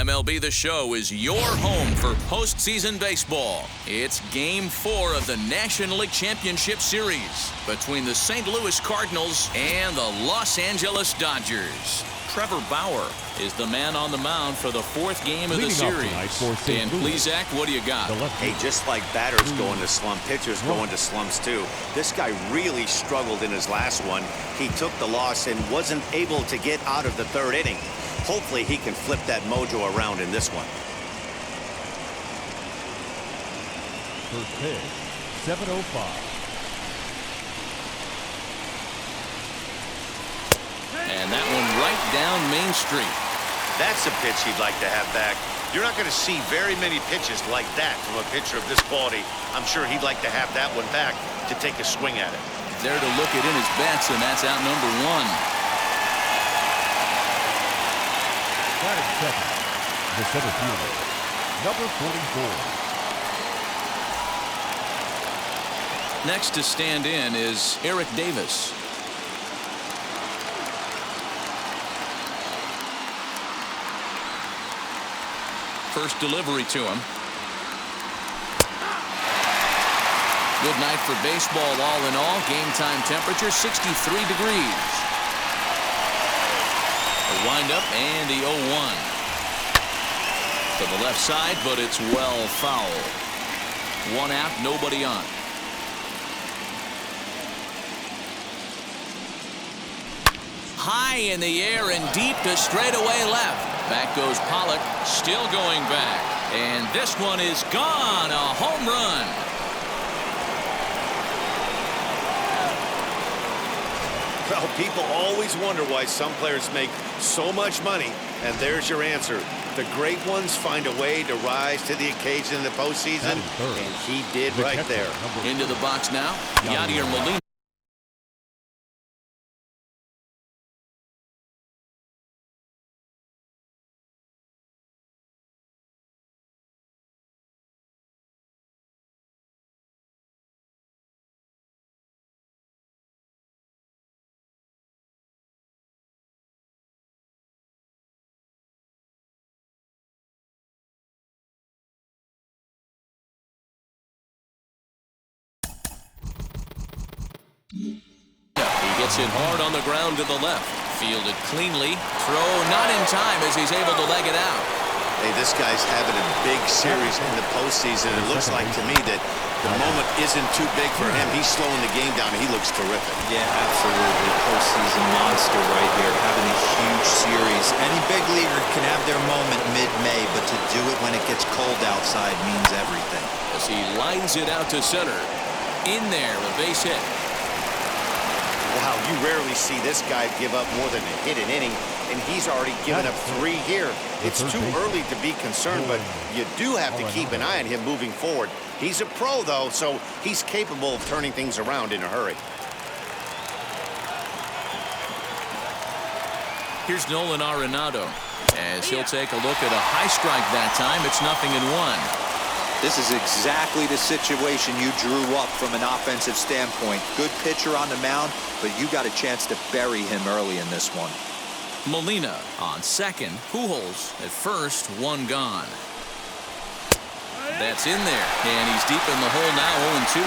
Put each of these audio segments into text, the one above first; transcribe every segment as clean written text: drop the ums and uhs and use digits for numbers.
MLB The Show is your home for postseason baseball. It's Game 4 of the National League Championship Series between the St. Louis Cardinals and the Los Angeles Dodgers. Trevor Bauer is the man on the mound for the fourth game of the series. And please, Zach, what do you got? Hey, just like batters go into slump, pitchers go into slumps too. This guy really struggled in his last one. He took the loss and wasn't able to get out of the third inning. Hopefully he can flip that mojo around in this one. First pitch, 7:05. And that one right down Main Street. That's a pitch he'd like to have back. You're not going to see very many pitches like that from a pitcher of this quality. I'm sure he'd like to have that one back to take a swing at it. There to look it in his bets, and that's out number one. Batting second, the center fielder, number 44. Next to stand in is Eric Davis. First delivery to him. Good night for baseball all in all. Game time temperature 63 degrees. A windup and the 0-1. To the left side, but it's well foul. One out, nobody on. High in the air and deep to straightaway left. Back goes Pollock, still going back. And this one is gone, a home run. Well, people always wonder why some players make so much money, and there's your answer. The great ones find a way to rise to the occasion in the postseason, and he did right there. Into the box now, Yadier Molina. He gets it hard on the ground to the left. Fielded cleanly. Throw not in time as he's able to leg it out. Hey, this guy's having a big series in the postseason. It looks like to me that the moment isn't too big for him. He's slowing the game down. He looks terrific. Yeah, absolutely. Postseason monster right here, having a huge series. Any big leaguer can have their moment mid-May, but to do it when it gets cold outside means everything. As he lines it out to center. In there, a base hit. Wow, you rarely see this guy give up more than a hit an inning, and he's already given up 3 here. It's too early to be concerned, but you do have to keep an eye on him moving forward. He's a pro, though, so he's capable of turning things around in a hurry. Here's Nolan Arenado, as he'll take a look at a high strike that time. It's 0-1. This is exactly the situation you drew up from an offensive standpoint. Good pitcher on the mound, but you got a chance to bury him early in this one. Molina on second. Pujols at first, one gone. That's in there, and he's deep in the hole now, 0-2.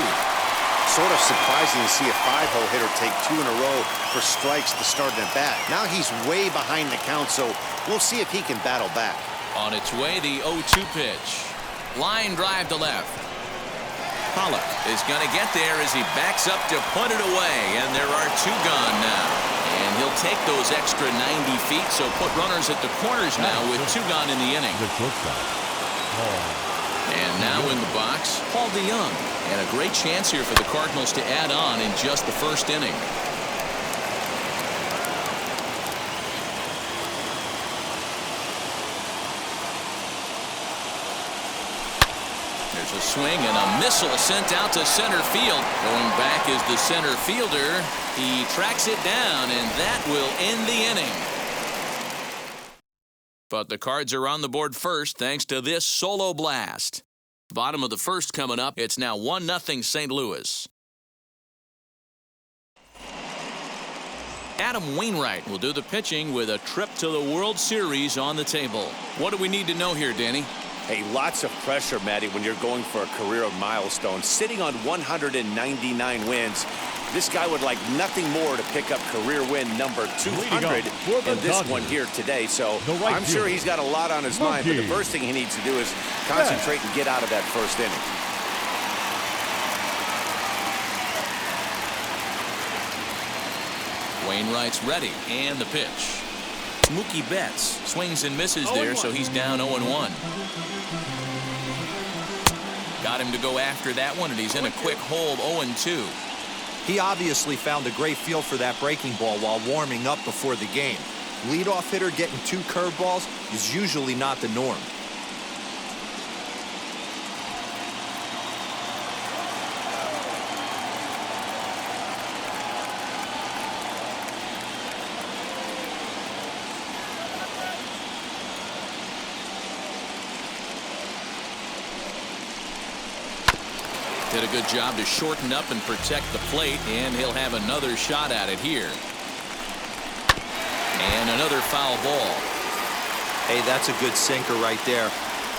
Sort of surprising to see a 5-hole hitter take 2 in a row for strikes to start an at-bat. Now he's way behind the count, so we'll see if he can battle back. On its way, the 0-2 pitch. Line drive to left. Pollock is going to get there as he backs up to put it away, and there are 2 gone now. And he'll take those extra 90 feet, so put runners at the corners now with 2 gone in the inning. And now in the box, Paul DeYoung. And a great chance here for the Cardinals to add on in just the first inning. There's a swing and a missile sent out to center field. Going back is the center fielder. He tracks it down, and that will end the inning. But the Cards are on the board first thanks to this solo blast. Bottom of the first coming up. It's now 1-0 St. Louis. Adam Wainwright will do the pitching with a trip to the World Series on the table. What do we need to know here, Danny? Hey, lots of pressure, Matty, when you're going for a career milestone. Sitting on 199 wins, this guy would like nothing more to pick up career win number 200 in this one here today. So I'm sure he's got a lot on his mind, but the first thing he needs to do is concentrate and get out of that first inning. Wainwright's ready, and the pitch. Mookie Betts swings and misses there, so he's down 0-1. Got him to go after that one, and he's in a quick hold, 0-2. He obviously found a great feel for that breaking ball while warming up before the game. Leadoff hitter getting 2 curveballs is usually not the norm. Did a good job to shorten up and protect the plate, and he'll have another shot at it here. And another foul ball. Hey, that's a good sinker right there.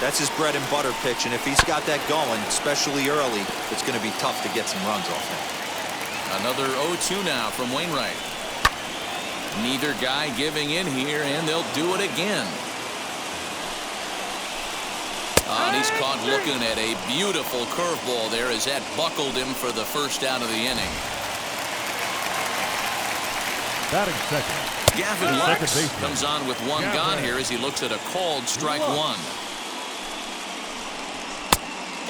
That's his bread and butter pitch, and if he's got that going, especially early, it's going to be tough to get some runs off him. Another 0-2 now from Wainwright. Neither guy giving in here, and they'll do it again. And he's caught looking at a beautiful curveball there as that buckled him for the first out of the inning. Batting second. Gavin Lux comes on with one gone here as he looks at a called strike one.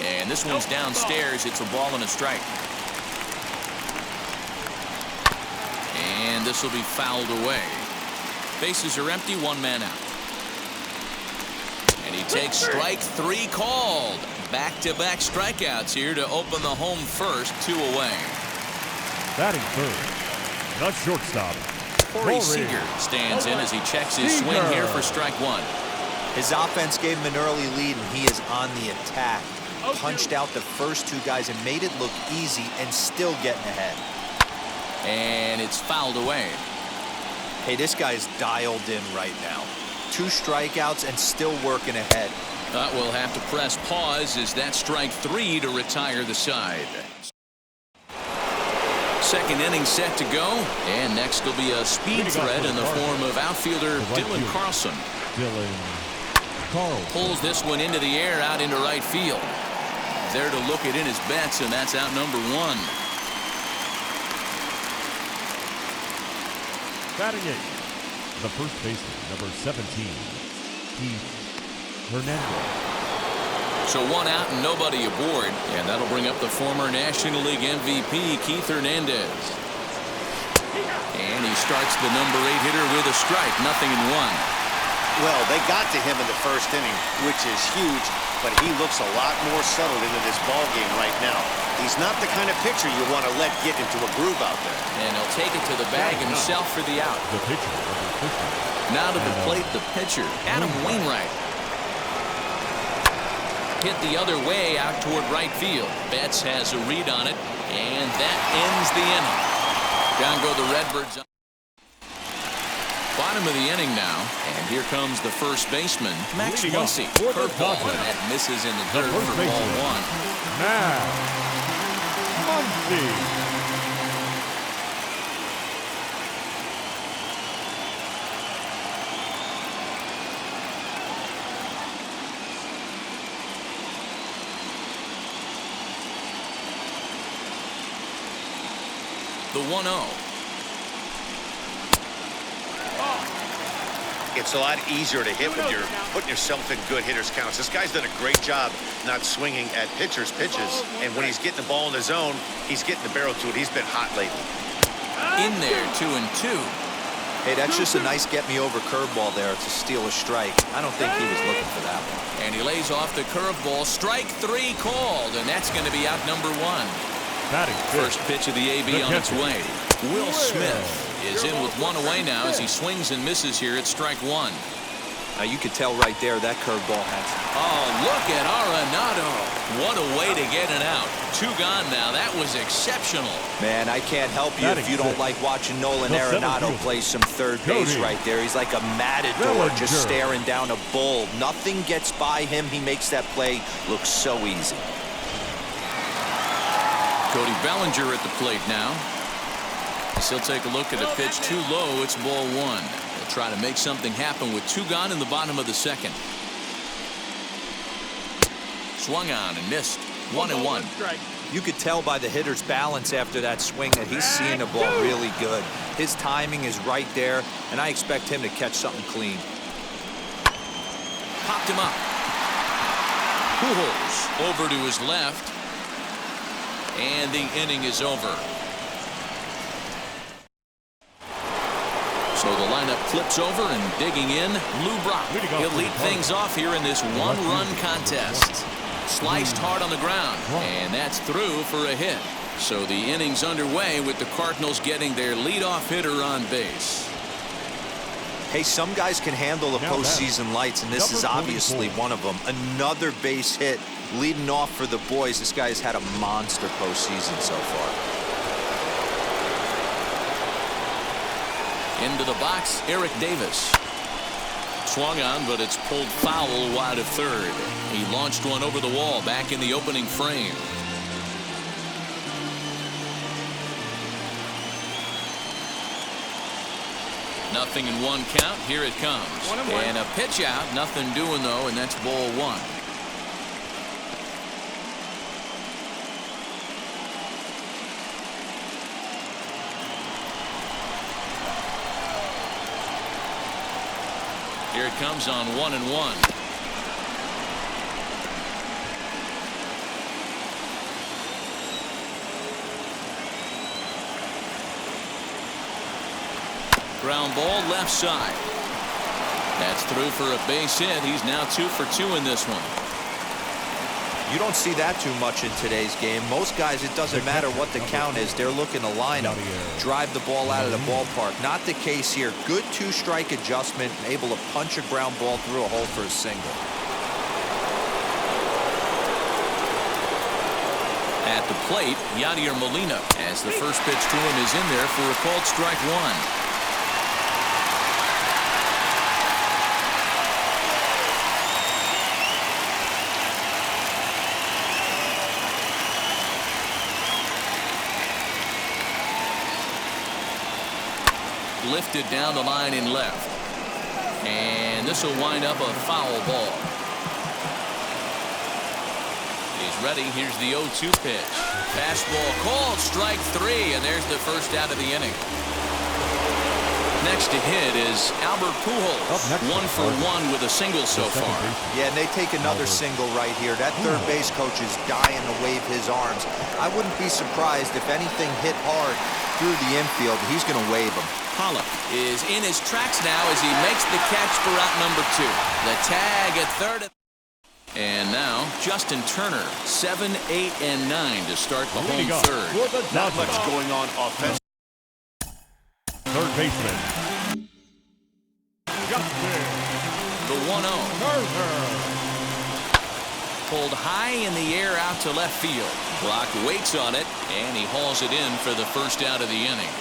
And this one's downstairs. It's a ball and a strike. And this will be fouled away. Bases are empty, 1 man out. And he takes strike 3 called. Back-to-back strikeouts here to open the home first, 2 away. Batting third. The shortstop. Corey Seeger stands in as he checks his swing here for strike 1. His offense gave him an early lead, and he is on the attack. Punched out the first 2 guys and made it look easy and still getting ahead. And it's fouled away. Hey, this guy's dialed in right now. 2 strikeouts and still working ahead. We'll have to press pause as that strike 3 to retire the side. Second inning set to go, and next will be a speed threat in the form of outfielder Dylan Carlson. Pulls this one into the air out into right field. There to look it in his bets, and that's out number 1. Batting 8th. The first baseman, number 17, Hernandez. So 1 out and nobody aboard, and that'll bring up the former National League MVP, Keith Hernandez. And he starts the number 8 hitter with a strike, 0-1. Well, they got to him in the first inning, which is huge, but he looks a lot more settled into this ball game right now. He's not the kind of pitcher you want to let get into a groove out there. And he'll take it to the bag himself for the out. The pitcher, number 50. Now to the plate, the pitcher, Adam Wainwright. Hit the other way out toward right field. Betts has a read on it, and that ends the inning. Down go the Redbirds. Bottom of the inning now, and here comes the first baseman, Max Muncy. Curveball, and that misses in the dirt for ball 1. Max Muncy. The 1-0. It's a lot easier to hit when you're putting yourself in good hitters' counts. This guy's done a great job not swinging at pitchers' pitches. And when he's getting the ball in the zone, he's getting the barrel to it. He's been hot lately. In there, 2-2. Hey, that's just a nice get-me-over curveball there to steal a strike. I don't think he was looking for that one. And he lays off the curveball. Strike 3 called, and that's going to be out number 1. First pitch of the AB on its way. Will Smith is in with 1 away now as he swings and misses here at strike 1. You could tell right there that curveball has. Oh, look at Arenado. What a way to get it out. 2 gone now. That was exceptional. Man, I can't help you if you don't like watching Nolan Arenado play some third base right there. He's like a matador just staring down a bull. Nothing gets by him. He makes that play look so easy. Cody Bellinger at the plate now. He'll take a look at a pitch too low. It's ball 1. They'll try to make something happen with 2 gone in the bottom of the 2nd. Swung on and missed. 1-1. You could tell by the hitter's balance after that swing that he's seeing the ball really good. His timing is right there, and I expect him to catch something clean. Popped him up. Pujols over to his left. And the inning is over. So the lineup flips over and digging in, Lou Brock. He'll lead things off here in this 1-run contest. Sliced hard on the ground, and that's through for a hit. So the inning's underway with the Cardinals getting their leadoff hitter on base. Hey, some guys can handle the postseason lights, and this is obviously one of them. Another base hit leading off for the boys. This guy's had a monster postseason so far. Into the box, Eric Davis. Swung on, but it's pulled foul wide of third. He launched one over the wall back in the opening frame. Nothing in 1 count. Here it comes. And a pitch out. Nothing doing, though, and that's ball 1. Here it comes on 1-1. Ground ball left side. That's through for a base hit. He's now 2 for 2 in this one. You don't see that too much in today's game. Most guys, it doesn't matter what the count is. They're looking to line up, drive the ball out of the ballpark. Not the case here. Good 2-strike adjustment, able to punch a ground ball through a hole for a single. At the plate, Yadier Molina, as the first pitch to him is in there for a called strike 1. Lifted down the line in left, and this will wind up a foul ball. He's ready. Here's the 0-2 pitch. Fastball called strike 3, and there's the first out of the inning. Next to hit is Albert Pujols, 1 for 1 with a single so far. Yeah, and they take another single right here. That third base coach is dying to wave his arms. I wouldn't be surprised if anything hit hard through the infield. He's going to wave them. Pollock is in his tracks now as he makes the catch for out number 2. The tag at third. And now Justin Turner, 7, 8, and 9 to start the home third. Not much going on offensively. Third baseman. The 1-0. Pulled high in the air out to left field. Block waits on it, and he hauls it in for the first out of the inning.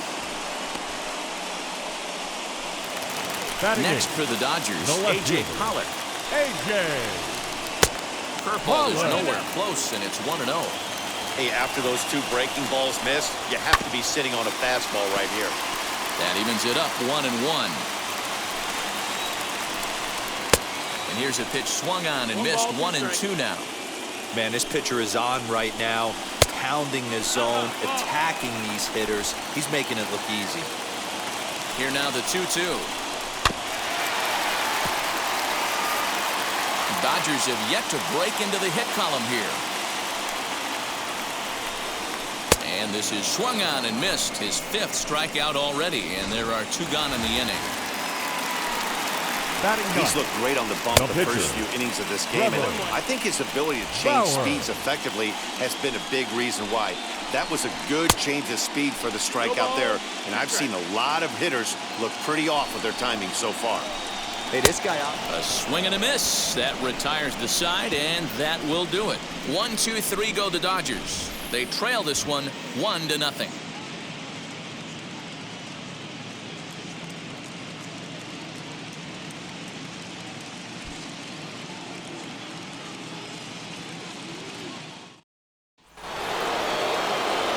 Next for the Dodgers, A.J. Pollock. Curveball is nowhere close, and it's 1-0. Hey, after those 2 breaking balls missed, you have to be sitting on a fastball right here. That evens it up 1-1. And here's a pitch swung on and missed. 1-2 now. Man, this pitcher is on right now, pounding the zone, attacking these hitters. He's making it look easy. Here now the 2-2. Dodgers have yet to break into the hit column here. And this is swung on and missed. His 5th strikeout already, and there are 2 gone in the inning. He's looked great on the bump the first few innings of this game, and I think his ability to change speeds effectively has been a big reason why. That was a good change of speed for the strikeout there, and I've seen a lot of hitters look pretty off with their timing so far. Hey, this guy out. A swing and a miss. That retires the side, and that will do it. 1-2-3 go the Dodgers. They trail this one 1-0.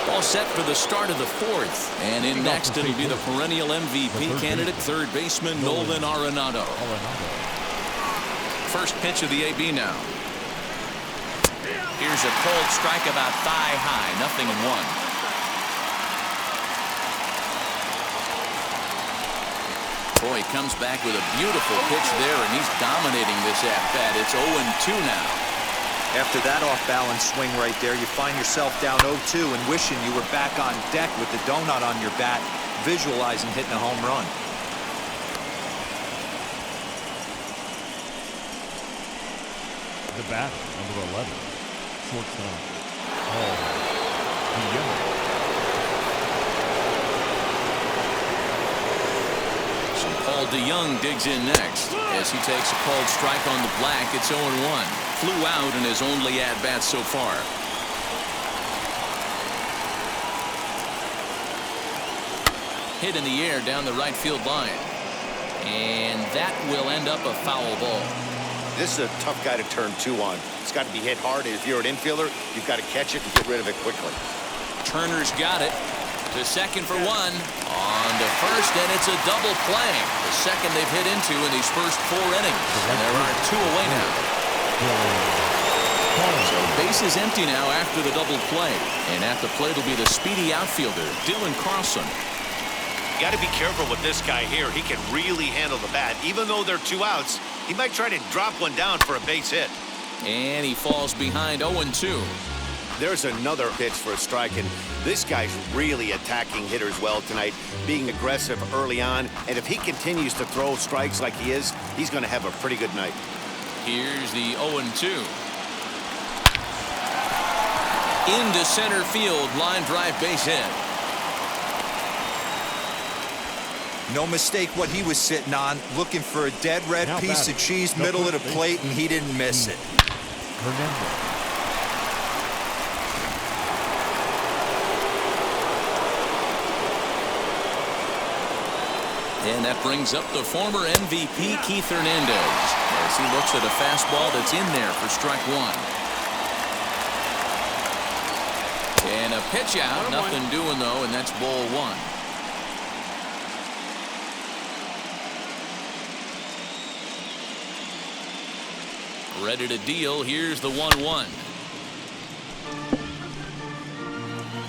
All set for the start of the fourth. And in next, it'll be the perennial MVP candidate, third baseman Nolan Arenado. First pitch of the AB now. Here's a cold strike about thigh high, 0-1. Boy, he comes back with a beautiful pitch there, and he's dominating this at-bat. It's 0-2 now. After that off-balance swing right there, you find yourself down 0-2 and wishing you were back on deck with the donut on your bat, visualizing hitting a home run. The bat, number 11, shortstop, Cody So Paul DeYoung digs in next as he takes a called strike on the black. It's 0-1. Flew out in his only at-bat so far. Hit in the air down the right field line. And that will end up a foul ball. This is a tough guy to turn 2 on. It's got to be hit hard. If you're an infielder, you've got to catch it and get rid of it quickly. Turner's got it. To second for 1. On to first, and it's a double play. The second they've hit into in these first 4 innings. And there are 2 away now. So base is empty now after the double play. And at the plate will be the speedy outfielder, Carlson. You got to be careful with this guy here. He can really handle the bat. Even though they're 2 outs, he might try to drop one down for a base hit. And he falls behind 0-2. There's another pitch for a strike, and this guy's really attacking hitters well tonight, being aggressive early on. And if he continues to throw strikes like he is, he's going to have a pretty good night. Here's the 0-2. Into center field, line drive base hit. No mistake what he was sitting on, looking for a dead red piece of cheese middle of the plate, and he didn't miss it. Hernandez. And that brings up the former MVP, Keith Hernandez, as he looks at a fastball that's in there for strike 1. And a pitch out, nothing doing though, and that's ball 1. Ready to deal. Here's the 1-1.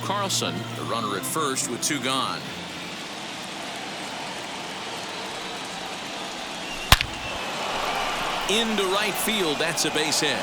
Carlson, the runner at first with 2 gone. Into right field. That's a base hit.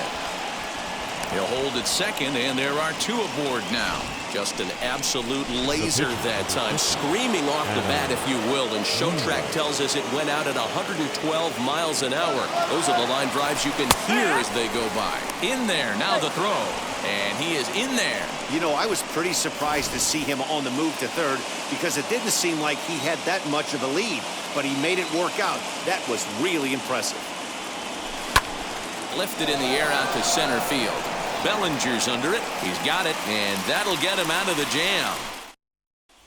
He'll hold at second, and there are 2 aboard now. Just an absolute laser that time, screaming off the bat, if you will. And Showtrack tells us it went out at 112 miles an hour. Those are the line drives you can hear as they go by. In there, now the throw. And he is in there. You know, I was pretty surprised to see him on the move to third because it didn't seem like he had that much of a lead. But he made it work out. That was really impressive. Lifted in the air out to center field. Bellinger's under it. He's got it, and that'll get him out of the jam.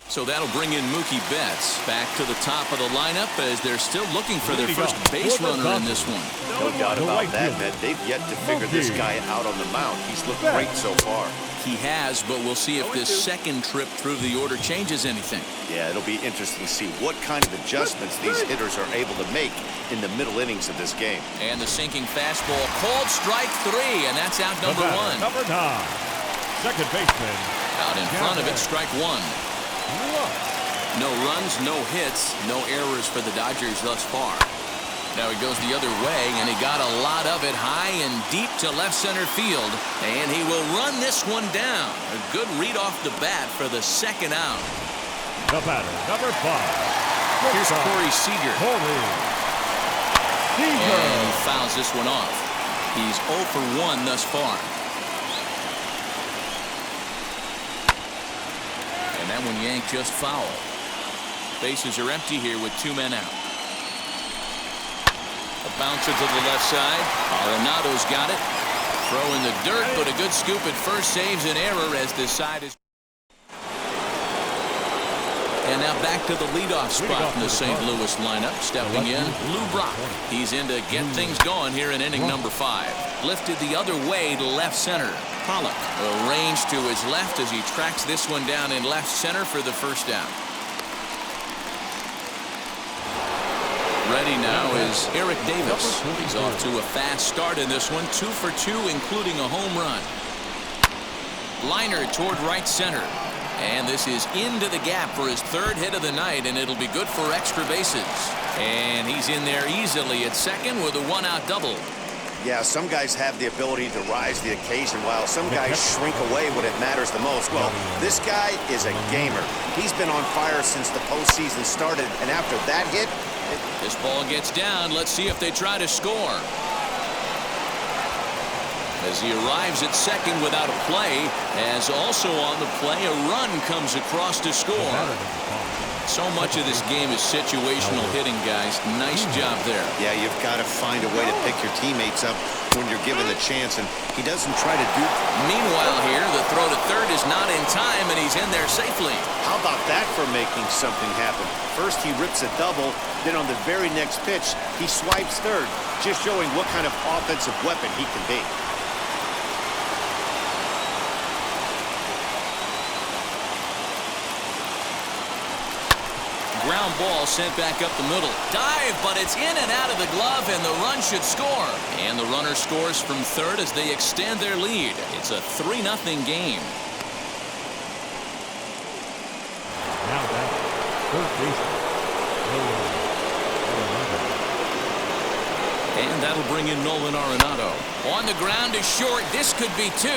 So that'll bring in Mookie Betts back to the top of the lineup as they're still looking for their first base runner in this one. No doubt about that, man. They've yet to figure this guy out on the mound. He's looked great so far. He has, but we'll see if this second trip through the order changes anything. Yeah, it'll be interesting to see what kind of adjustments these hitters are able to make in the middle innings of this game. And the sinking fastball, called strike 3, and that's out number 1. Number 9, second baseman. Out in front of it, strike 1. No runs, no hits, no errors for the Dodgers thus far. Now he goes the other way, and he got a lot of it high and deep to left center field, and he will run this one down. A good read off the bat for the second out. The batter, number 5. Here's Corey Seeger. And he fouls this one off. He's 0 for 1 thus far. And that one yanked just foul. Bases are empty here with 2 men out. Bouncer to the left side. Arenado's got it. Throw in the dirt, but a good scoop at first saves an error as this side is. And now back to the leadoff spot in the St. Louis lineup. Stepping in, Lou Brock. He's in to get things going here in inning number 5. Lifted the other way to left center. Pollock arranged to his left as he tracks this one down in left center for the first down. Ready now is Eric Davis. He's off to a fast start in this one. 2 for 2, including a home run. Liner toward right center. And this is into the gap for his 3rd hit of the night, and it'll be good for extra bases. And he's in there easily at second with a 1-out double. Yeah, some guys have the ability to rise the occasion, while some guys shrink away when it matters the most. Well, this guy is a gamer. He's been on fire since the postseason started, and after that hit... This ball gets down. Let's see if they try to score. As he arrives at second without a play, as also on the play, a run comes across to score. So much of this game is situational hitting, guys. Nice job there. Yeah, you've got to find a way to pick your teammates up when you're given the chance, and he doesn't try to do... Meanwhile here, the throw to third is not in time, and he's in there safely. How about that for making something happen? First he rips a double, then on the very next pitch, he swipes third, just showing what kind of offensive weapon he can be. Ground ball sent back up the middle. Dive, but it's in and out of the glove, and the run should score. And the runner scores from third as they extend their lead. It's a 3-0 game. Now back, third baseman, Nolan Arenado. And that'll bring in Nolan Arenado. On the ground is short. This could be 2.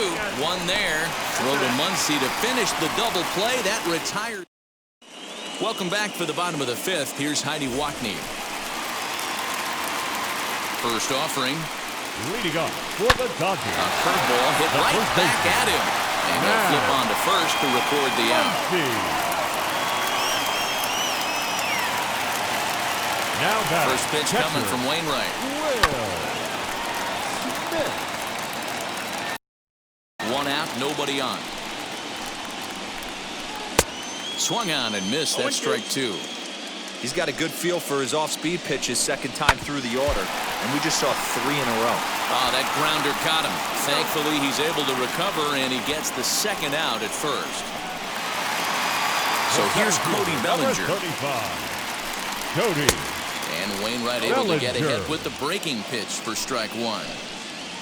One there. Throw to Muncy to finish the double play. That retired. Welcome back for the bottom of the 5th. Here's Heidi Watney. First offering. Leading up for the Dodgers. A curveball hit right back at him. And he'll flip on to first to record the out. Now back. First pitch coming from Wainwright. One out, nobody on. Swung on and missed. That's strike 2. He's got a good feel for his off-speed pitches second time through the order, and we just saw 3 in a row. Oh, that grounder caught him. Thankfully, he's able to recover, and he gets the second out at first. So here's Cody Bellinger. 35. Cody. And Wainwright able to get ahead with the breaking pitch for strike 1.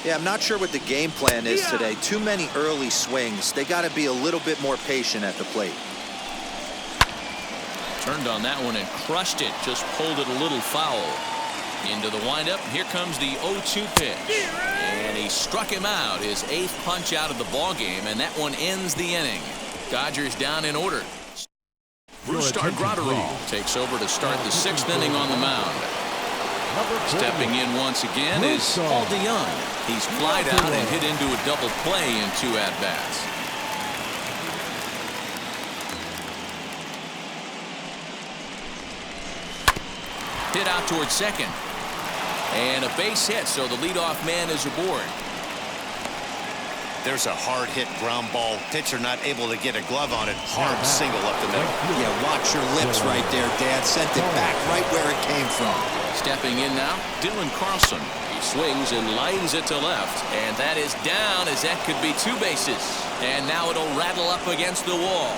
Yeah, I'm not sure what the game plan is today. Too many early swings. They got to be a little bit more patient at the plate. Turned on that one and crushed it. Just pulled it a little foul. Into the windup. Here comes the 0-2 pitch. And he struck him out. His 8th punch out of the ball game, and that one ends the inning. Dodgers down in order. Brustar Graterol takes over to start the 6th inning on the mound. Stepping in once again is Paul DeYoung. He's flied out and hit into a double play in 2 at-bats. Hit out towards second. And a base hit, so the leadoff man is aboard. There's a hard hit ground ball. Pitcher not able to get a glove on it. Hard single up the middle. Yeah, watch your lips right there, Dad. Sent it back right where it came from. Stepping in now, Dylan Carlson. He swings and lines it to left. And that is down, as that could be 2 bases. And now it'll rattle up against the wall.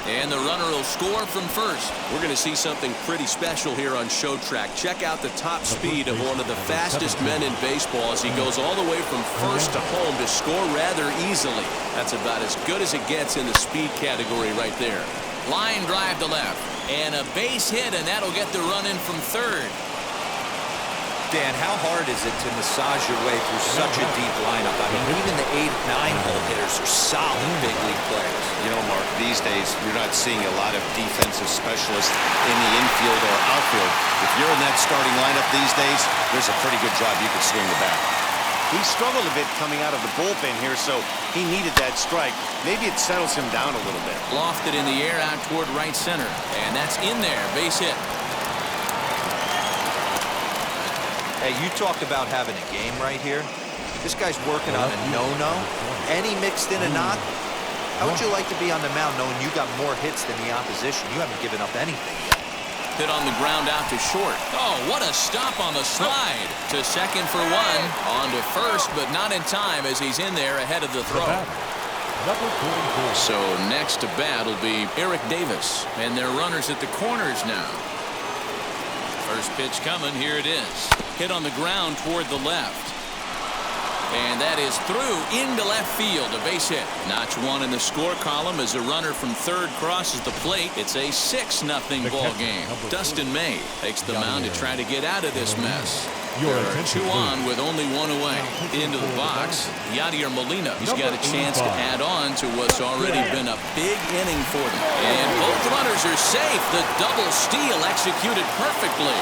And the runner will score from first. We're going to see something pretty special here on Show Track. Check out the top speed of one of the fastest men in baseball as he goes all the way from first to home to score rather easily. That's about as good as it gets in the speed category right there. Line drive to left. And a base hit, and that'll get the run in from third. Dan, how hard is it to massage your way through such a deep lineup? I mean, even the 8-9-hole hitters are solid big league players. You know, Mark, these days you're not seeing a lot of defensive specialists in the infield or outfield. If you're in that starting lineup these days, there's a pretty good job you could swing the bat. He struggled a bit coming out of the bullpen here, so he needed that strike. Maybe it settles him down a little bit. Lofted in the air out toward right center, and that's in there. Base hit. Hey, you talk about having a game right here. This guy's working on a no-no, and he mixed in a knock. How would you like to be on the mound knowing you got more hits than the opposition? You haven't given up anything yet. Hit on the ground out to short. Oh, what a stop on the slide. To second for one. On to first, but not in time as he's in there ahead of the throw. So next to bat will be Eric Davis. And they're runners at the corners now. First pitch coming. Here it is. Hit on the ground toward the left. And that is through into left field, a base hit. Notch one in the score column as a runner from third crosses the plate. It's a 6-0 ball game. Dustin May takes the mound to try to get out of this mess. There are 2 on with only 1 away. Into the box, Yadier Molina. He's got a chance to add on to what's already been a big inning for them. And both runners are safe. The double steal executed perfectly.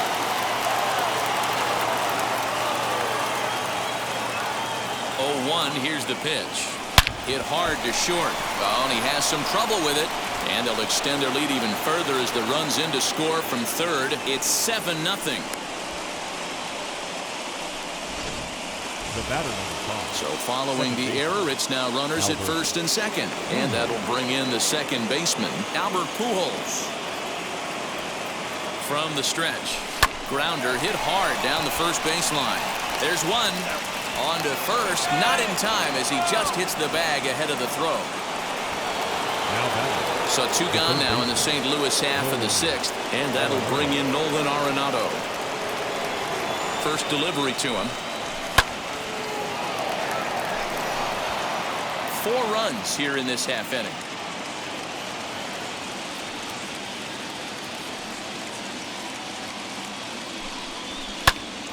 0-1, here's the pitch. Hit hard to short. Oh, and he has some trouble with it. And they'll extend their lead even further as the run's in to score from third. It's 7-0. So following the error, it's now runners at first and second. And that'll bring in the second baseman, Albert Pujols. From the stretch. Grounder hit hard down the first baseline. There's one. On to first, not in time as he just hits the bag ahead of the throw. So 2 gone now in the St. Louis half of the 6th, and that'll bring in Nolan Arenado. First delivery to him. 4 runs here in this half inning.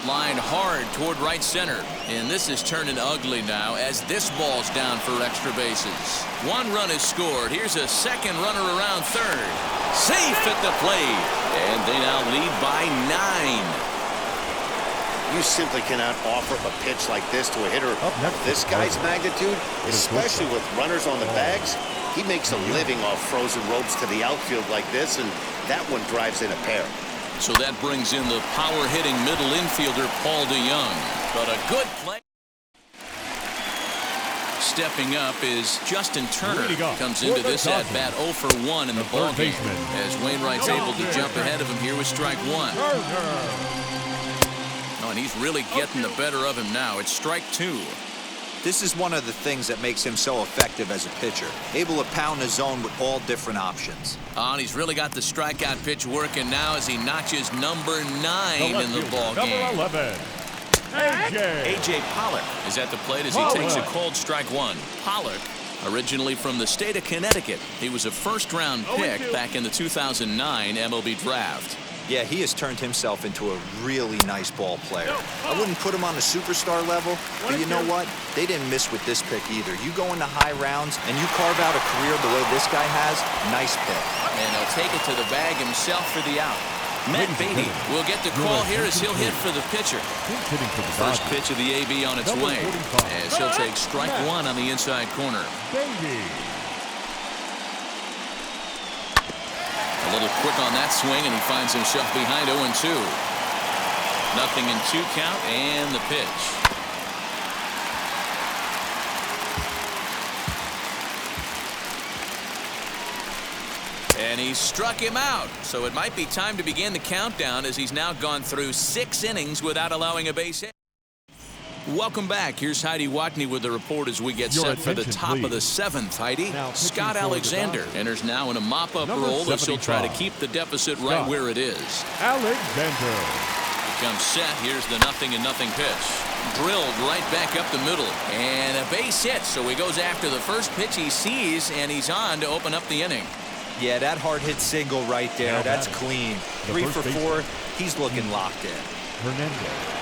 Line hard toward right center. And this is turning ugly now as this ball's down for extra bases. 1 run is scored. Here's a second runner around third. Safe at the plate. And they now lead by 9. You simply cannot offer a pitch like this to a hitter of this guy's magnitude, especially with runners on the bags. He makes a living off frozen ropes to the outfield like this, and that one drives in a pair. So that brings in the power-hitting middle infielder, Paul DeYoung. But a good play. Stepping up is Justin Turner. Comes into this at-bat 0 for 1 in the ballgame. As Wainwright's able to jump ahead of him here with strike 1. Oh, and he's really getting the better of him now. It's strike 2. This is one of the things that makes him so effective as a pitcher. Able to pound the zone with all different options. Oh, and he's really got the strikeout pitch working now as he notches number 9 in the ball game. Number 11, A.J. Pollock is at the plate as he takes a cold strike 1. Pollock, originally from the state of Connecticut. He was a first-round pick back in the 2009 MLB draft. Yeah, he has turned himself into a really nice ball player. I wouldn't put him on a superstar level, but you know what? They didn't miss with this pick either. You go into high rounds and you carve out a career the way this guy has, nice pick. And he'll take it to the bag himself for the out. Matt Beatty will get the call here as he'll hit for the pitcher. First pitch of the AB on its way as he'll take strike 1 on the inside corner. A little quick on that swing, and he finds himself behind 0-2. 0-2 count, and the pitch. And he struck him out. So it might be time to begin the countdown as he's now gone through 6 innings without allowing a base hit. Welcome back. Here's Heidi Watney with the report as we get set for the top of the 7th. Heidi, Scott Alexander enters now in a mop-up role as he'll try to keep the deficit right where it is. Alexander. He comes set. Here's the 0-0 pitch. Drilled right back up the middle. And a base hit. So he goes after the first pitch he sees, and he's on to open up the inning. Yeah, that hard hit single right there. That's clean. 3 for 4. He's looking locked in. Hernandez.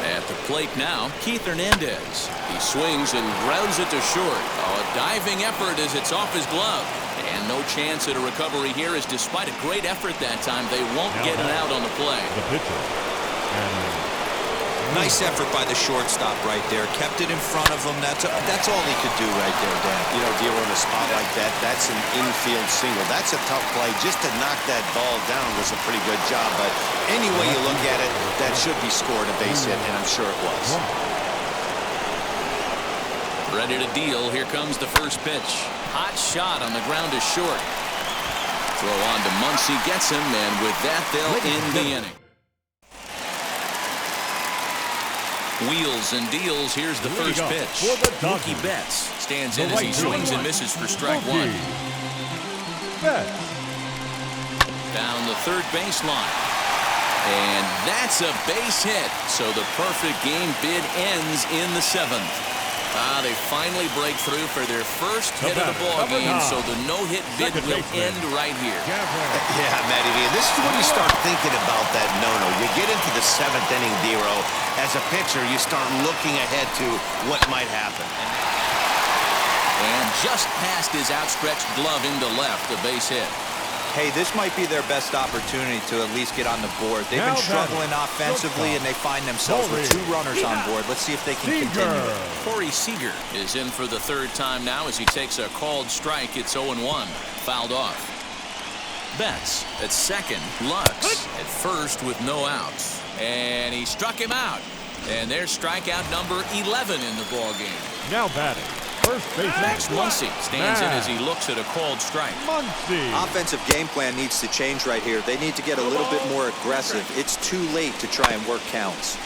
At the plate now, Keith Hernandez. He swings and grounds it to short. Oh, a diving effort as it's off his glove. And no chance at a recovery here as despite a great effort that time, they won't get it out on the play. The pitcher. Nice effort by the shortstop right there. Kept it in front of him. That's all he could do right there, Dan. You know, Dero, in a spot like that, that's an infield single. That's a tough play. Just to knock that ball down was a pretty good job. But any way you look at it, that should be scored a base hit, and I'm sure it was. Ready to deal. Here comes the first pitch. Hot shot on the ground is short. Throw on to Muncy, gets him, and with that, they'll end the inning. Wheels and deals. Here's the first pitch. Mookie Betts stands in as he swings and misses for strike one. Down the third baseline. And that's a base hit. So the perfect game bid ends in the seventh. They finally break through for their first hit of the ball game, so the no-hit bid will end right here. Yeah, Matty V, this is when you start thinking about that no-no. You get into the seventh inning, Dero. As a pitcher, you start looking ahead to what might happen. And just past his outstretched glove into left, a base hit. Hey, this might be their best opportunity to at least get on the board. They've been struggling offensively, and they find themselves with 2 runners on board. Let's see if they can continue it. Corey Seeger is in for the third time now as he takes a called strike. It's 0-1. Fouled off. Betts at second. Lux at first with no outs. And he struck him out. And there's strikeout number 11 in the ballgame. Now batting. First baseman Max Muncy stands in as he looks at a called strike. Offensive game plan needs to change right here. They need to get a little bit more aggressive. It's too late to try and work counts.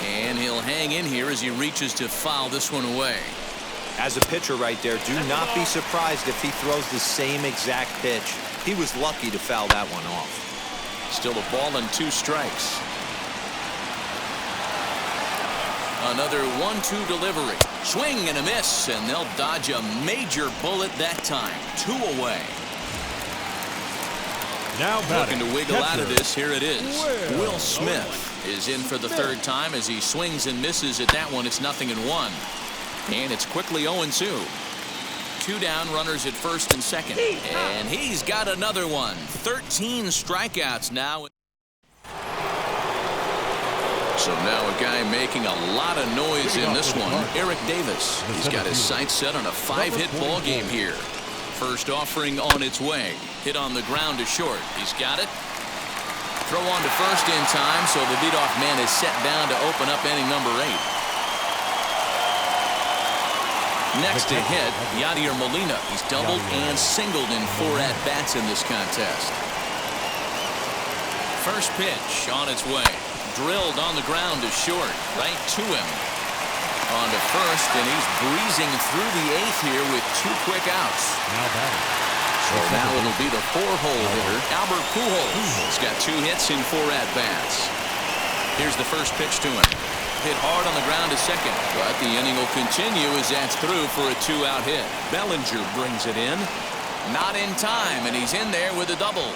And he'll hang in here as he reaches to foul this one away. As a pitcher right there, do not be surprised if he throws the same exact pitch. He was lucky to foul that one off. Still a ball and 2 strikes. Another 1-2 delivery. Swing and a miss, and they'll dodge a major bullet that time. 2 away. Now looking to wiggle out of this. Here it is. Will Smith is in for the third time as he swings and misses at that one. It's 0-1. And it's quickly 0-2. 2 down, runners at first and second. And he's got another one. 13 strikeouts now. So now a guy making a lot of noise in this one, Eric Davis. He's got his sights set on a 5-hit ball game here. First offering on its way. Hit on the ground to short. He's got it. Throw on to first in time, so the leadoff man is set down to open up inning number 8. Next to hit, Yadier Molina. He's doubled and singled in 4 at-bats in this contest. First pitch on its way. Drilled on the ground to short, right to him. On to first, and he's breezing through the 8th here with 2 quick outs. So now it'll be the 4-hole hitter, Albert Pujols. He's got 2 hits in 4 at-bats. Here's the first pitch to him. Hit hard on the ground to second, but the inning will continue as that's through for a 2-out hit. Bellinger brings it in. Not in time, and he's in there with a double.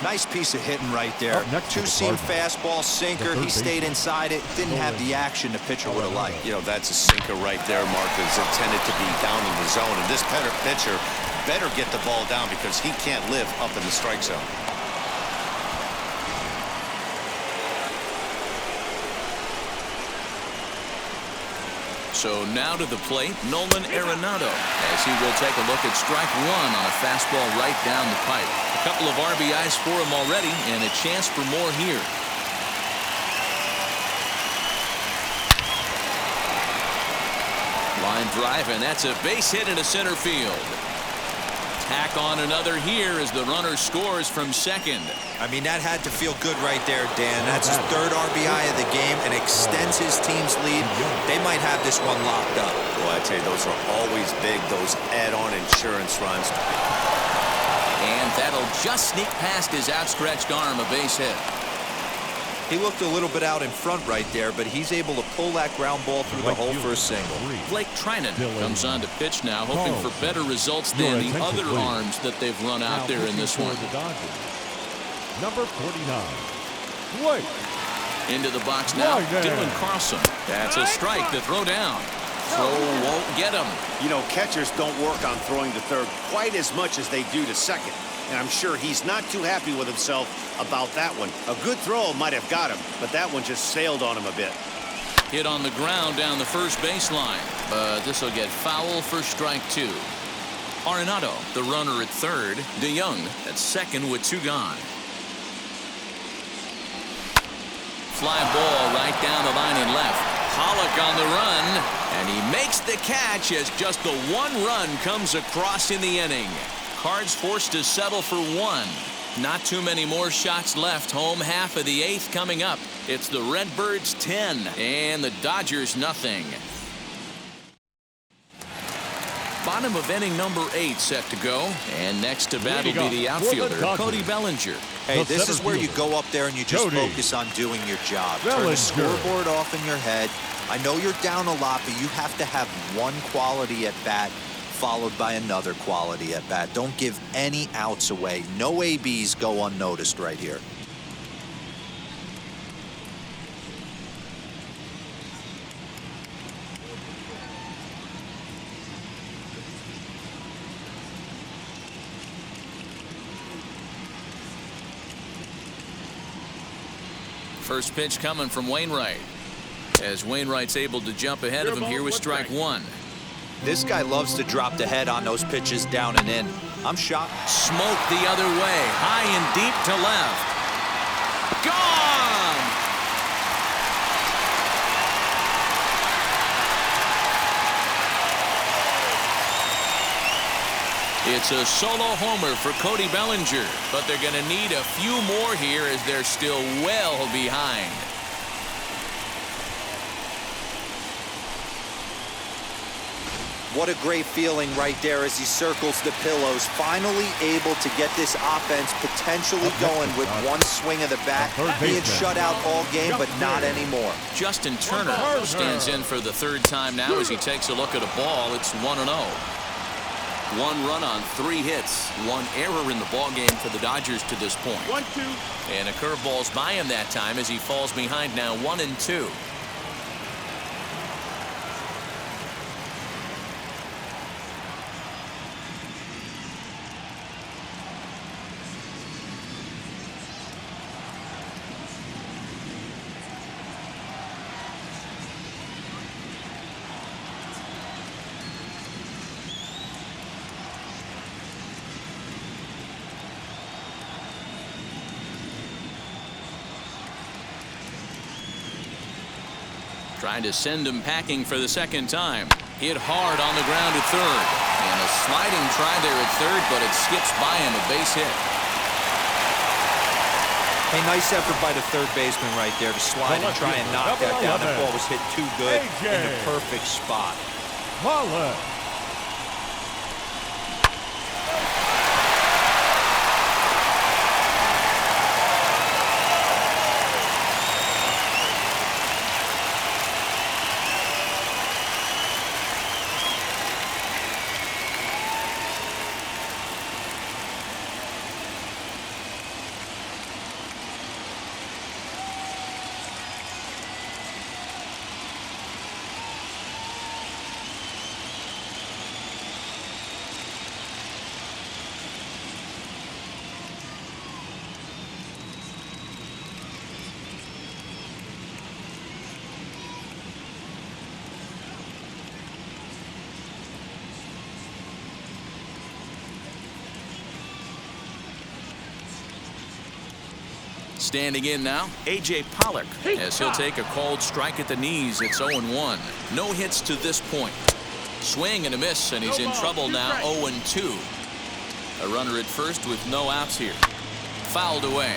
Nice piece of hitting right there. 2-seam fastball, sinker. He stayed inside it. Didn't have the action the pitcher would have liked. You know, that's a sinker right there, Mark. It's intended to be down in the zone. And this pitcher better get the ball down because he can't live up in the strike zone. So now to the plate, Nolan Arenado, as he will take a look at strike 1 on a fastball right down the pipe. A couple of RBIs for him already, and a chance for more here. Line drive, and that's a base hit into center field. Tack on another here as the runner scores from second. I mean, that had to feel good right there, Dan. That's his 3rd RBI of the game and extends his team's lead. They might have this one locked up. Well, I tell you, those are always big, those add-on insurance runs. And that'll just sneak past his outstretched arm, a base hit. He looked a little bit out in front right there, but he's able to pull that ground ball through the hole for a single. Blake Trinan comes on to pitch now, hoping for better results than the other arms that they've run out there in this one. Number 49. Blake. Into the box now, Dylan Carlson. That's a strike to throw down. Throw won't get him. You know, catchers don't work on throwing to third quite as much as they do to second. And I'm sure he's not too happy with himself about that one. A good throw might have got him, but that one just sailed on him a bit. Hit on the ground down the first baseline, but this will get foul for strike 2. Arenado, the runner at third. DeYoung at second with 2 gone. Fly ball right down the line and left. Pollock on the run, and he makes the catch as just the 1 run comes across in the inning. Cards forced to settle for 1. Not too many more shots left. Home half of the 8th coming up. It's the Redbirds 10 and the Dodgers nothing. Bottom of inning number 8 set to go. And next to bat will be the outfielder, Cody Bellinger. Hey, this is where you go up there and you just focus on doing your job. Turn the scoreboard off in your head. I know you're down a lot, but you have to have 1 quality at bat followed by another quality at bat. Don't give any outs away. No ABs go unnoticed right here. First pitch coming from Wainwright, as Wainwright's able to jump ahead of him here with strike 1. This guy loves to drop the head on those pitches down and in. I'm shocked. Smoke the other way, high and deep to left. Gone! It's a solo homer for Cody Bellinger, but they're going to need a few more here as they're still well behind. What a great feeling right there as he circles the pillows. Finally able to get this offense potentially going with 1 swing of the bat. Being shut out all game, but not anymore. Justin Turner stands in for the 3rd time now as he takes a look at a ball. It's 1-0. 1 run on 3 hits. 1 error in the ballgame for the Dodgers to this point. 1-2. And a curveball's by him that time as he falls behind now 1-2. Trying to send him packing for the 2nd time. Hit hard on the ground at third. And a sliding try there at third, but it skips by him, a base hit. Hey, nice effort by the 3rd baseman right there to slide and try and knock that down. That ball was hit too good in the perfect spot. Standing in now, A.J. Pollock, as he'll take a called strike at the knees. It's 0-1. No hits to this point. Swing and a miss, and he's in trouble now, 0-2. A runner at first with no outs here. Fouled away.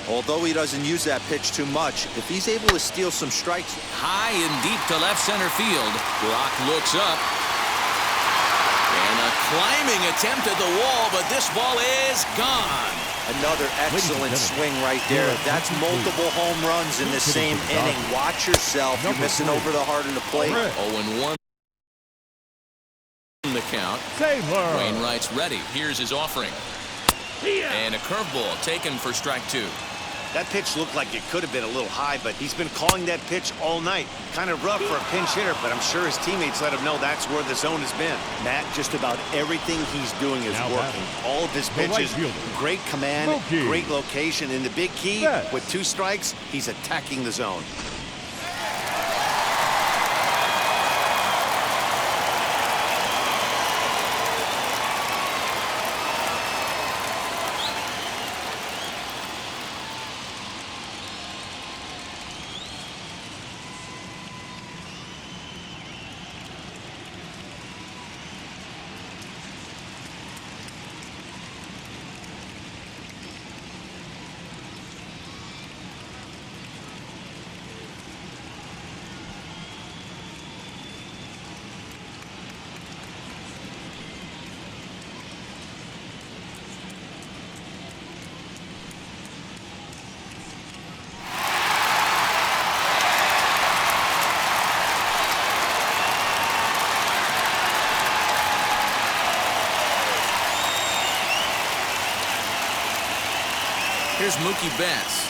Although he doesn't use that pitch too much, if he's able to steal some strikes. High and deep to left center field. Brock looks up. And a climbing attempt at the wall, but this ball is gone. Another excellent swing right there. That's multiple home runs in the same inning. Watch yourself. You're missing over the heart of the plate. 0-1 the count. Wainwright's ready. Here's his offering. And a curveball taken for strike 2. That pitch looked like it could have been a little high, but he's been calling that pitch all night. Kind of rough for a pinch hitter, but I'm sure his teammates let him know that's where the zone has been. Matt, just about everything he's doing is working. All of his pitches, great command, great location, and the big key, with 2 strikes, he's attacking the zone. Here's Mookie Betts.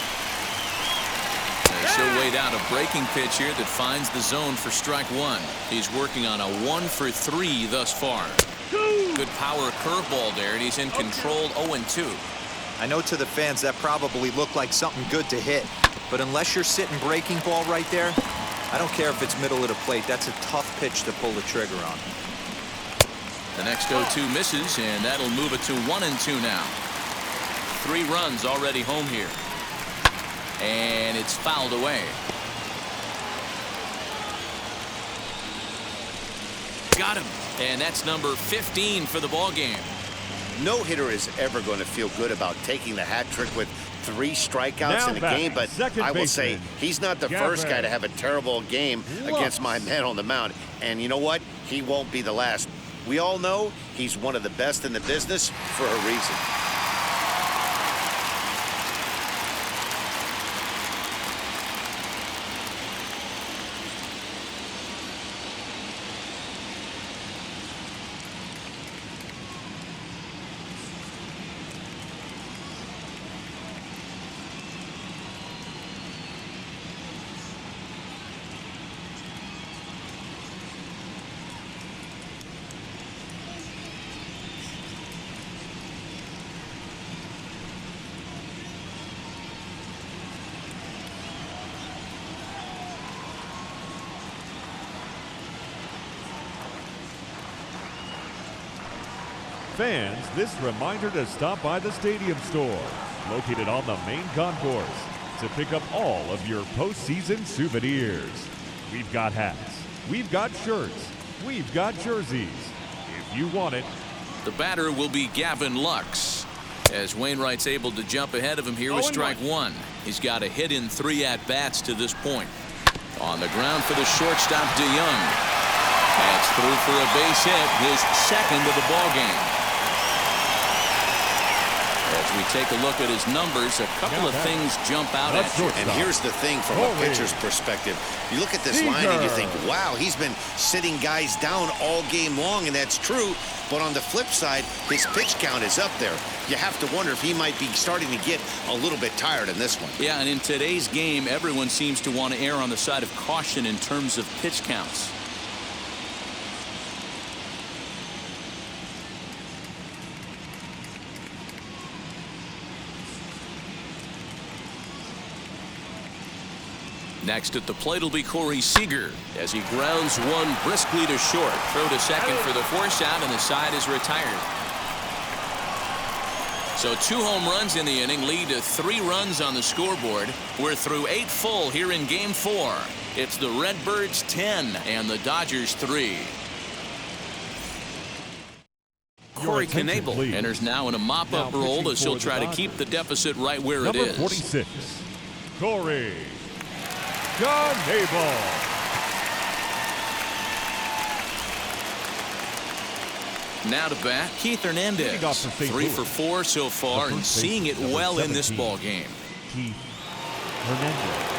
He'll wait out a breaking pitch here that finds the zone for strike one. He's working on a 1-for-3 thus far. Good power curveball there, and he's in control 0-2. I know to the fans that probably looked like something good to hit, but unless you're sitting breaking ball right there, I don't care if it's middle of the plate. That's a tough pitch to pull the trigger on. The next 0-2 misses, and that'll move it to 1-2 now. 3 runs already home here. And it's fouled away. Got him. And that's number 15 for the ball game. No hitter is ever going to feel good about taking the hat trick with 3 strikeouts in a game, but I will say he's not the first guy to have a terrible game against my man on the mound. And you know what? He won't be the last. We all know he's one of the best in the business for a reason. Fans, this reminder to stop by the Stadium Store, located on the main concourse, to pick up all of your postseason souvenirs. We've got hats, we've got shirts, we've got jerseys. If you want it. The batter will be Gavin Lux, as Wainwright's able to jump ahead of him here with strike one. He's got a hit in 3 at-bats to this point. On the ground for the shortstop, DeYoung. That's through for a base hit, his second of the ball game. As we take a look at his numbers, a couple of things jump out at you. And here's the thing from a pitcher's perspective. You look at this line and you think, wow, he's been sitting guys down all game long, and that's true. But on the flip side, his pitch count is up there. You have to wonder if he might be starting to get a little bit tired in this one. Yeah, and in today's game, everyone seems to want to err on the side of caution in terms of pitch counts. Next at the plate will be Corey Seeger as he grounds one briskly to short. Throw to second for the force out, and the side is retired. So 2 home runs in the inning lead to 3 runs on the scoreboard. We're through 8 full here in Game 4. It's the Redbirds 10 and the Dodgers 3. Corey Knebel enters now in a mop-up role as he'll try to keep the deficit right where it is. Number 46, Corey Knebel. Now to bat, Keith Hernandez. 3 for 4 so far and seeing it well in this ball game. Keith Hernandez.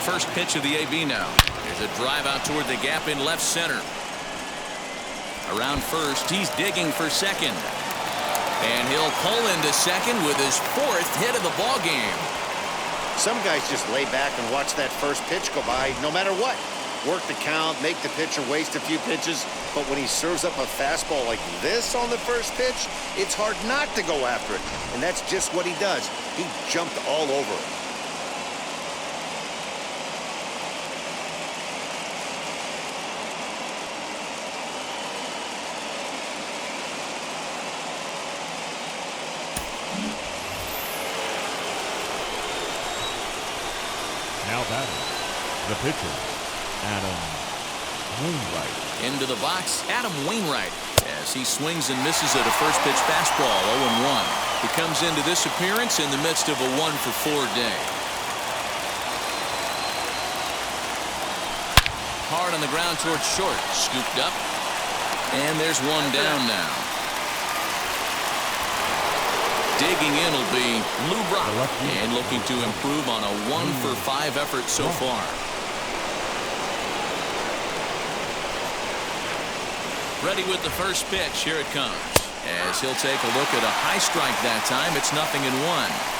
First pitch of the AB now. There's a drive out toward the gap in left center. Around first, he's digging for second. And he'll pull into second with his 4th hit of the ball game. Some guys just lay back and watch that first pitch go by no matter what. Work the count, make the pitcher waste a few pitches, but when he serves up a fastball like this on the first pitch, it's hard not to go after it. And that's just what he does. He jumped all over it. Now batting, the pitcher, Adam Wainwright. Into the box, Adam Wainwright, as he swings and misses at a first pitch fastball, 0-1. He comes into this appearance in the midst of a 1-for-4 day. Hard on the ground towards short, scooped up, and there's one down now. Digging in will be Lou Brock, and looking to improve on a 1-for-5 effort so far. Ready with the first pitch. Here it comes. As he'll take a look at a high strike that time. It's 0-1.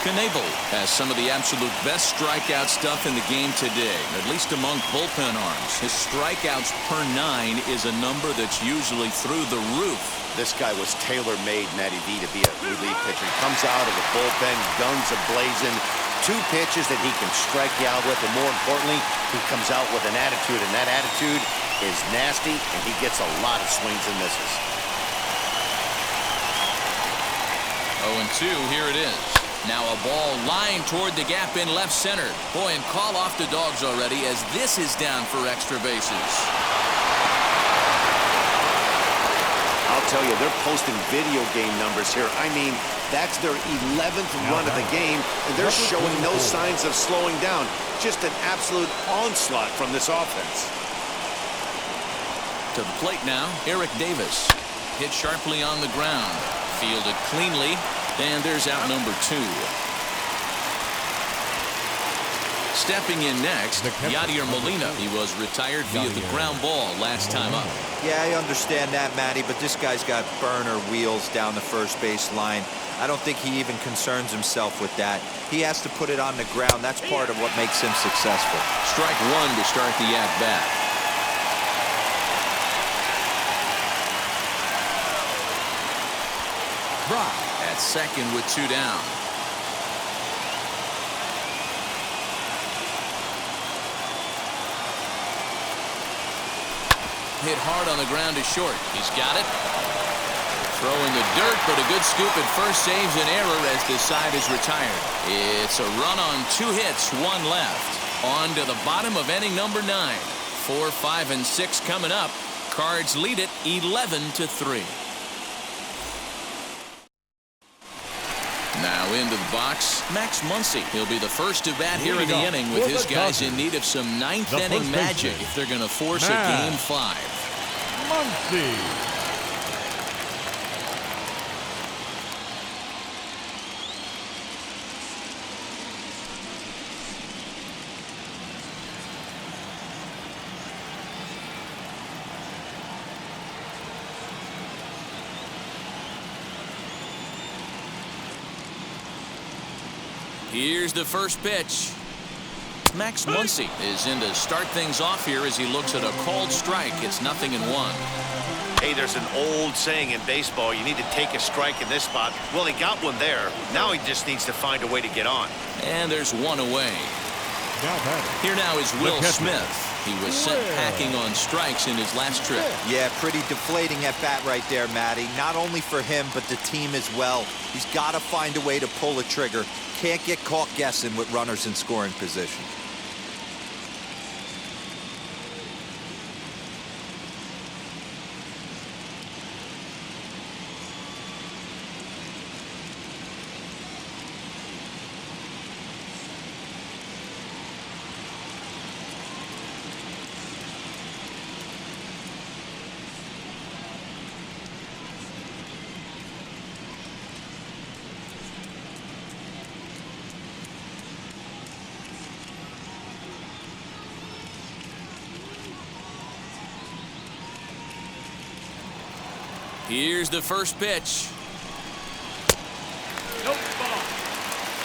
Knebel has some of the absolute best strikeout stuff in the game today, at least among bullpen arms. His strikeouts per 9 is a number that's usually through the roof. This guy was tailor-made, Matty V, to be a relief pitcher. He comes out of the bullpen, guns a-blazing, 2 pitches that he can strike you out with, and more importantly, he comes out with an attitude, and that attitude is nasty, and he gets a lot of swings and misses. 0-2, here it is. Now a ball lined toward the gap in left center. Boy, and call off the Dogs already as this is down for extra bases. I'll tell you, they're posting video game numbers here. I mean, that's their 11th run of the game, and they're showing no signs of slowing down. Just an absolute onslaught from this offense. To the plate now, Eric Davis. Hit sharply on the ground. Fielded cleanly, and there's out number 2. Stepping in next, Yadier Molina. He was retired via the ground ball last time up. Yeah, I understand that, Matty, but this guy's got burner wheels down the first base line. I don't think he even concerns himself with that. He has to put it on the ground. That's part of what makes him successful. Strike 1 to start the at-bat. At second with 2 down. Hit hard on the ground to short. He's got it. Throwing the dirt, but a good scoop at first saves an error as this side is retired. It's a run on 2 hits, 1 left. On to the bottom of inning number 9. 4, 5, and 6 coming up. Cards lead it 11-3. Now into the box, Max Muncy. He'll be the first to bat here in the inning with his guys in need of some 9th inning magic if they're going to force a Game 5. Muncy. Here's the first pitch. Max Muncy is in to start things off here as he looks at a called strike. It's 0-1. Hey, there's an old saying in baseball, you need to take a strike in this spot. Well, he got one there. Now he just needs to find a way to get on. And there's 1 away. Here now is Will Smith. He was sent packing on strikes in his last trip. Yeah, pretty deflating at bat right there, Matty. Not only for him, but the team as well. He's got to find a way to pull a trigger. Can't get caught guessing with runners in scoring position. Here's the first pitch.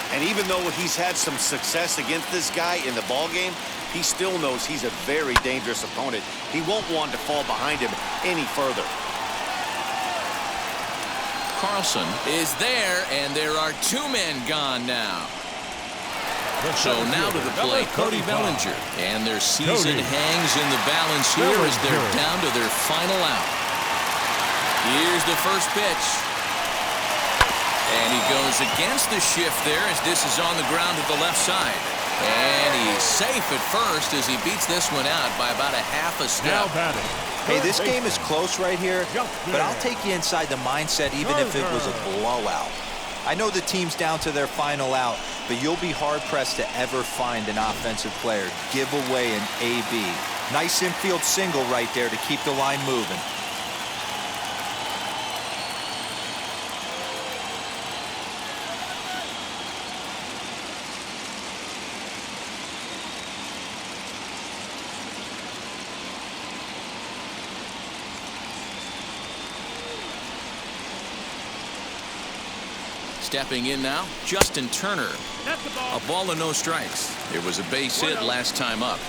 And even though he's had some success against this guy in the ball game, he still knows he's a very dangerous opponent. He won't want to fall behind him any further. Carlson is there, and there are 2 men gone now. So now to the plate, Cody Bellinger. And their season hangs in the balance here as they're down to their final out. Here's the first pitch. And he goes against the shift there as this is on the ground to the left side. And he's safe at first as he beats this one out by about a half a step. Hey, this game is close right here, but I'll take you inside the mindset even if it was a blowout. I know the team's down to their final out, but you'll be hard-pressed to ever find an offensive player give away an AB. Nice infield single right there to keep the line moving. Stepping in now, Justin Turner. A ball and no strikes. It was a base hit last time up.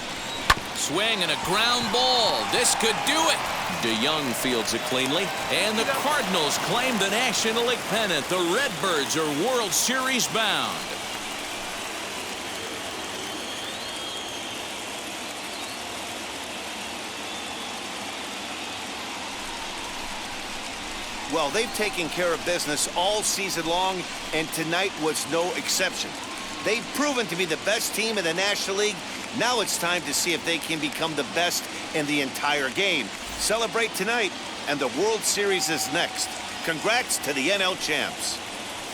Swing and a ground ball. This could do it. DeYoung fields it cleanly. And the Cardinals claim the National League pennant. The Redbirds are World Series bound. Well, they've taken care of business all season long, and tonight was no exception. They've proven to be the best team in the National League. Now it's time to see if they can become the best in the entire game. Celebrate tonight, and the World Series is next. Congrats to the NL champs.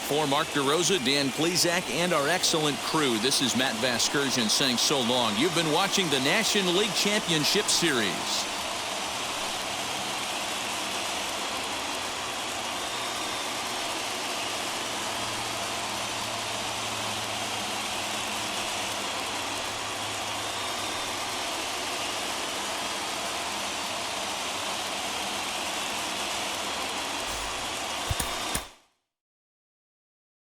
For Mark DeRosa, Dan Plesac, and our excellent crew, this is Matt Vasgersian saying so long. You've been watching the National League Championship Series.